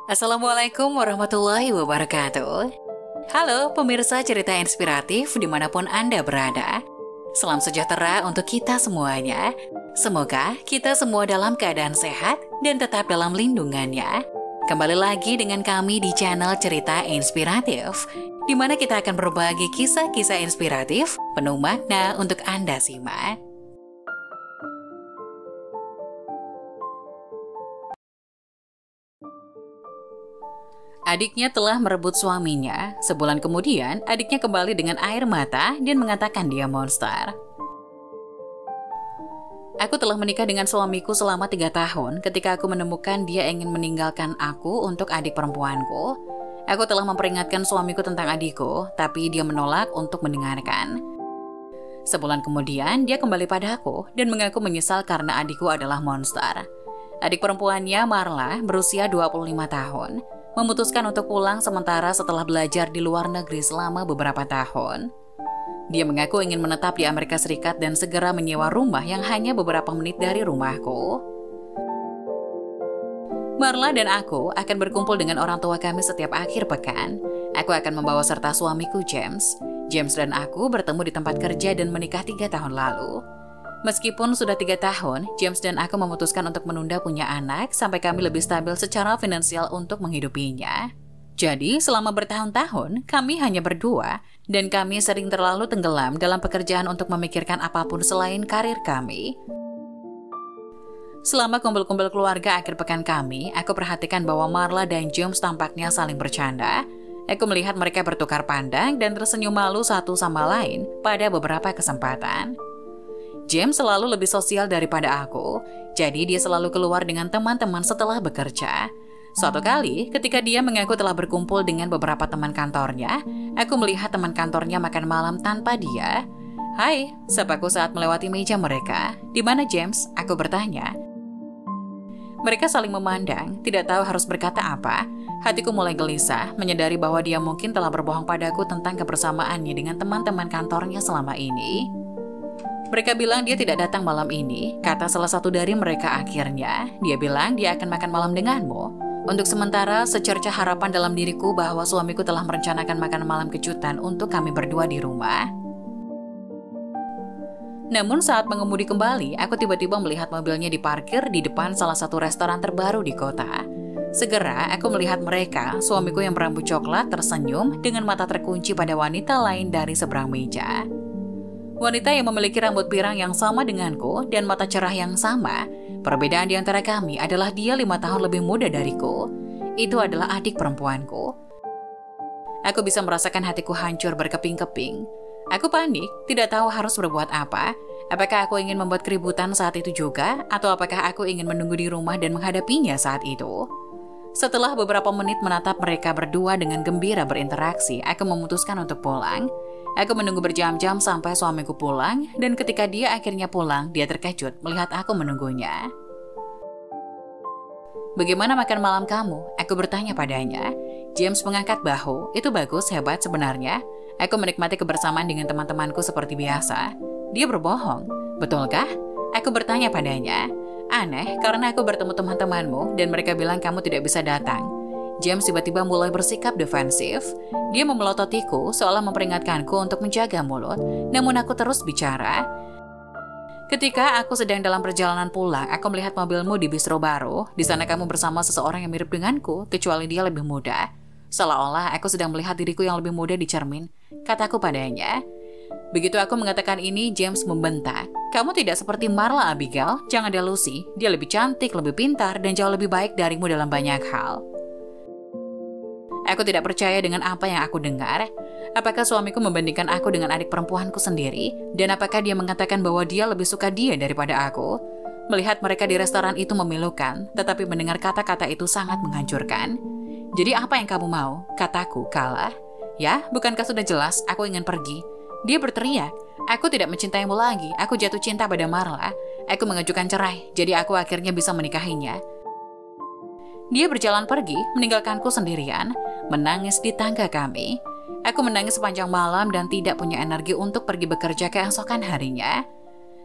Assalamualaikum warahmatullahi wabarakatuh. Halo pemirsa cerita inspiratif dimanapun Anda berada. Salam sejahtera untuk kita semuanya. Semoga kita semua dalam keadaan sehat dan tetap dalam lindungannya. Kembali lagi dengan kami di channel Cerita Inspiratif, di mana kita akan berbagi kisah-kisah inspiratif penuh makna untuk Anda simak. Adiknya telah merebut suaminya. Sebulan kemudian, adiknya kembali dengan air mata dan mengatakan dia monster. Aku telah menikah dengan suamiku selama 3 tahun. Ketika aku menemukan dia ingin meninggalkan aku untuk adik perempuanku, aku telah memperingatkan suamiku tentang adikku, tapi dia menolak untuk mendengarkan. Sebulan kemudian, dia kembali padaku dan mengaku menyesal karena adikku adalah monster. Adik perempuannya, Marla, berusia 25 tahun. Memutuskan untuk pulang sementara setelah belajar di luar negeri selama beberapa tahun. Dia mengaku ingin menetap di Amerika Serikat dan segera menyewa rumah yang hanya beberapa menit dari rumahku. Marla dan aku akan berkumpul dengan orang tua kami setiap akhir pekan. Aku akan membawa serta suamiku James. James dan aku bertemu di tempat kerja dan menikah 3 tahun lalu. Meskipun sudah 3 tahun, James dan aku memutuskan untuk menunda punya anak sampai kami lebih stabil secara finansial untuk menghidupinya. Jadi, selama bertahun-tahun, kami hanya berdua, dan kami sering terlalu tenggelam dalam pekerjaan untuk memikirkan apapun selain karir kami. Selama kumpul-kumpul keluarga akhir pekan kami, aku perhatikan bahwa Marla dan James tampaknya saling bercanda. Aku melihat mereka bertukar pandang dan tersenyum malu satu sama lain pada beberapa kesempatan. James selalu lebih sosial daripada aku, jadi dia selalu keluar dengan teman-teman setelah bekerja. Suatu kali, ketika dia mengaku telah berkumpul dengan beberapa teman kantornya, aku melihat teman kantornya makan malam tanpa dia. "Hai," sapaku saat melewati meja mereka. "Di mana James?" aku bertanya. Mereka saling memandang, tidak tahu harus berkata apa. Hatiku mulai gelisah, menyadari bahwa dia mungkin telah berbohong padaku tentang kebersamaannya dengan teman-teman kantornya selama ini. Mereka bilang dia tidak datang malam ini, kata salah satu dari mereka akhirnya. Dia bilang dia akan makan malam denganmu. Untuk sementara, secerca harapan dalam diriku bahwa suamiku telah merencanakan makan malam kejutan untuk kami berdua di rumah. Namun saat mengemudi kembali, aku tiba-tiba melihat mobilnya diparkir di depan salah satu restoran terbaru di kota. Segera, aku melihat mereka, suamiku yang berambut coklat tersenyum dengan mata terkunci pada wanita lain dari seberang meja. Wanita yang memiliki rambut pirang yang sama denganku dan mata cerah yang sama. Perbedaan di antara kami adalah dia 5 tahun lebih muda dariku. Itu adalah adik perempuanku. Aku bisa merasakan hatiku hancur berkeping-keping. Aku panik, tidak tahu harus berbuat apa. Apakah aku ingin membuat keributan saat itu juga, atau apakah aku ingin menunggu di rumah dan menghadapinya saat itu? Setelah beberapa menit menatap mereka berdua dengan gembira berinteraksi, aku memutuskan untuk pulang. Aku menunggu berjam-jam sampai suamiku pulang, dan ketika dia akhirnya pulang, dia terkejut melihat aku menunggunya. "Bagaimana makan malam kamu?" aku bertanya padanya. James mengangkat bahu. "Itu bagus, hebat sebenarnya. Aku menikmati kebersamaan dengan teman-temanku seperti biasa." Dia berbohong. "Betulkah?" aku bertanya padanya. "Aneh, karena aku bertemu teman-temanmu, dan mereka bilang kamu tidak bisa datang." James tiba-tiba mulai bersikap defensif. Dia memelototiku seolah memperingatkanku untuk menjaga mulut, namun aku terus bicara. "Ketika aku sedang dalam perjalanan pulang, aku melihat mobilmu di bistro baru. Di sana kamu bersama seseorang yang mirip denganku, kecuali dia lebih muda. Seolah-olah aku sedang melihat diriku yang lebih muda di cermin," kataku padanya. Begitu aku mengatakan ini, James membentak. "Kamu tidak seperti Marla, Abigail. Jangan delusi. Dia lebih cantik, lebih pintar, dan jauh lebih baik darimu dalam banyak hal." Aku tidak percaya dengan apa yang aku dengar. Apakah suamiku membandingkan aku dengan adik perempuanku sendiri? Dan apakah dia mengatakan bahwa dia lebih suka dia daripada aku? Melihat mereka di restoran itu memilukan, tetapi mendengar kata-kata itu sangat menghancurkan. "Jadi apa yang kamu mau?" kataku kalah. "Ya, bukankah sudah jelas aku ingin pergi?" Dia berteriak. "Aku tidak mencintaimu lagi, aku jatuh cinta pada Marla. Aku mengajukan cerai, jadi aku akhirnya bisa menikahinya." Dia berjalan pergi, meninggalkanku sendirian, menangis di tangga kami. Aku menangis sepanjang malam dan tidak punya energi untuk pergi bekerja keesokan harinya.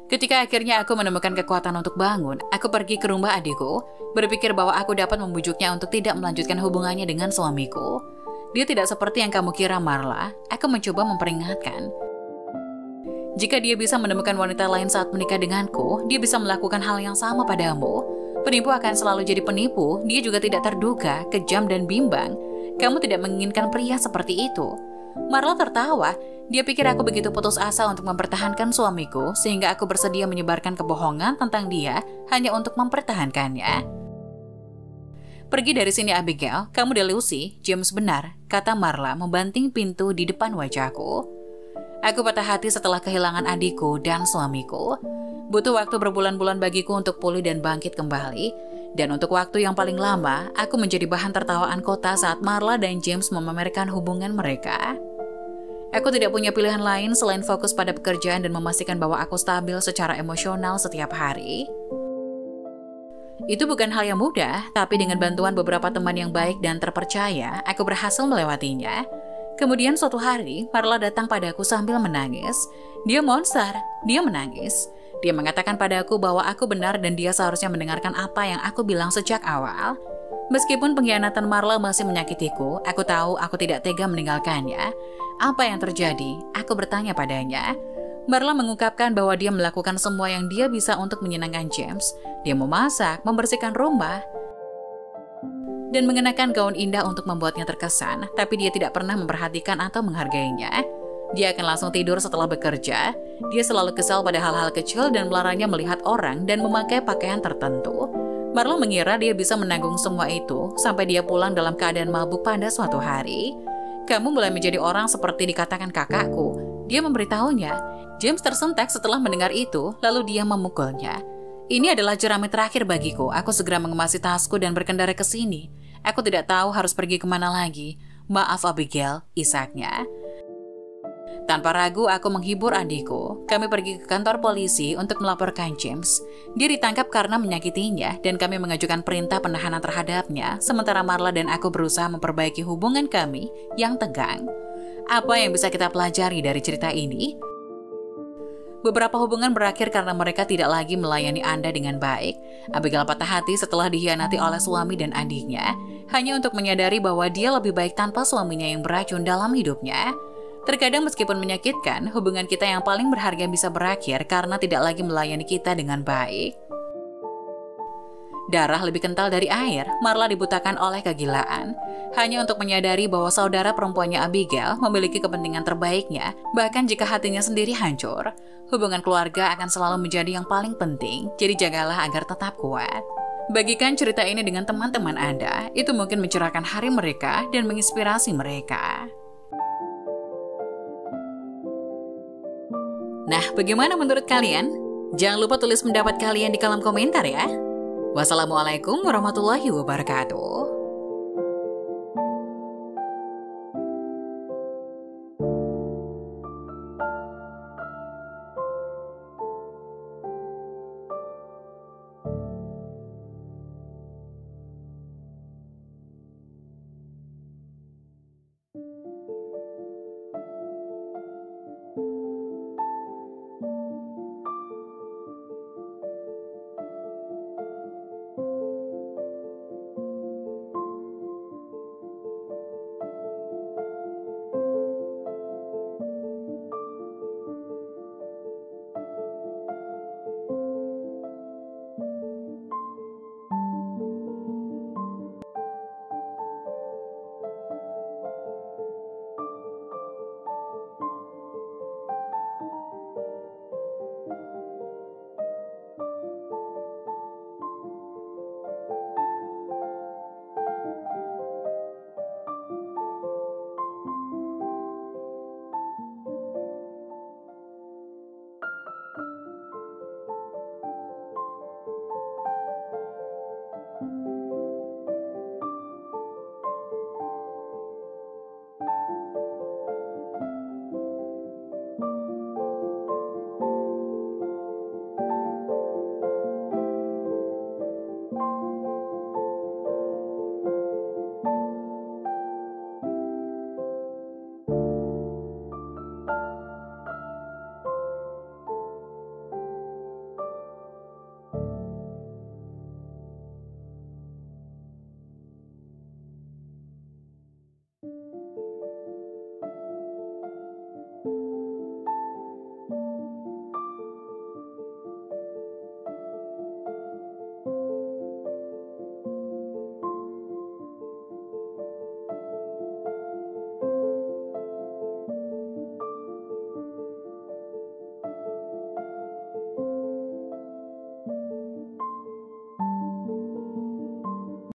Ketika akhirnya aku menemukan kekuatan untuk bangun, aku pergi ke rumah adikku, berpikir bahwa aku dapat membujuknya untuk tidak melanjutkan hubungannya dengan suamiku. Dia tidak seperti yang kamu kira, Marla. Aku mencoba memperingatkan. Jika dia bisa menemukan wanita lain saat menikah denganku, dia bisa melakukan hal yang sama padamu. Penipu akan selalu jadi penipu, dia juga tidak terduga, kejam dan bimbang. Kamu tidak menginginkan pria seperti itu. Marla tertawa. Dia pikir aku begitu putus asa untuk mempertahankan suamiku, sehingga aku bersedia menyebarkan kebohongan tentang dia hanya untuk mempertahankannya. Pergi dari sini, Abigail. Kamu delusi. James benar, kata Marla membanting pintu di depan wajahku. Aku patah hati setelah kehilangan adikku dan suamiku. Butuh waktu berbulan-bulan bagiku untuk pulih dan bangkit kembali. Dan untuk waktu yang paling lama, aku menjadi bahan tertawaan kota saat Marla dan James memamerkan hubungan mereka. Aku tidak punya pilihan lain selain fokus pada pekerjaan dan memastikan bahwa aku stabil secara emosional setiap hari. Itu bukan hal yang mudah, tapi dengan bantuan beberapa teman yang baik dan terpercaya, aku berhasil melewatinya. Kemudian suatu hari, Marla datang padaku sambil menangis. Dia monster, dia menangis. Dia mengatakan padaku bahwa aku benar dan dia seharusnya mendengarkan apa yang aku bilang sejak awal. Meskipun pengkhianatan Marla masih menyakitiku, aku tahu aku tidak tega meninggalkannya. Apa yang terjadi? Aku bertanya padanya. Marla mengungkapkan bahwa dia melakukan semua yang dia bisa untuk menyenangkan James. Dia memasak, membersihkan rumah, dan mengenakan gaun indah untuk membuatnya terkesan, tapi dia tidak pernah memperhatikan atau menghargainya. Dia akan langsung tidur setelah bekerja. Dia selalu kesal pada hal-hal kecil dan melarangnya melihat orang dan memakai pakaian tertentu. Marla mengira dia bisa menanggung semua itu sampai dia pulang dalam keadaan mabuk pada suatu hari. Kamu mulai menjadi orang seperti dikatakan kakakku. Dia memberitahunya. James tersentak setelah mendengar itu, lalu dia memukulnya. Ini adalah jerami terakhir bagiku. Aku segera mengemasi tasku dan berkendara ke sini. Aku tidak tahu harus pergi kemana lagi. Maaf, Abigail, isaknya. Tanpa ragu, aku menghibur adikku. Kami pergi ke kantor polisi untuk melaporkan James. Dia ditangkap karena menyakitinya dan kami mengajukan perintah penahanan terhadapnya, sementara Marla dan aku berusaha memperbaiki hubungan kami yang tegang. Apa yang bisa kita pelajari dari cerita ini? Beberapa hubungan berakhir karena mereka tidak lagi melayani Anda dengan baik. Abigail patah hati setelah dikhianati oleh suami dan adiknya, hanya untuk menyadari bahwa dia lebih baik tanpa suaminya yang beracun dalam hidupnya. Terkadang meskipun menyakitkan, hubungan kita yang paling berharga bisa berakhir karena tidak lagi melayani kita dengan baik. Darah lebih kental dari air, Marla dibutakan oleh kegilaan. Hanya untuk menyadari bahwa saudara perempuannya Abigail memiliki kepentingan terbaiknya, bahkan jika hatinya sendiri hancur. Hubungan keluarga akan selalu menjadi yang paling penting, jadi jagalah agar tetap kuat. Bagikan cerita ini dengan teman-teman Anda, itu mungkin mencerahkan hari mereka dan menginspirasi mereka. Nah, bagaimana menurut kalian? Jangan lupa tulis pendapat kalian di kolom komentar ya. Wassalamualaikum warahmatullahi wabarakatuh.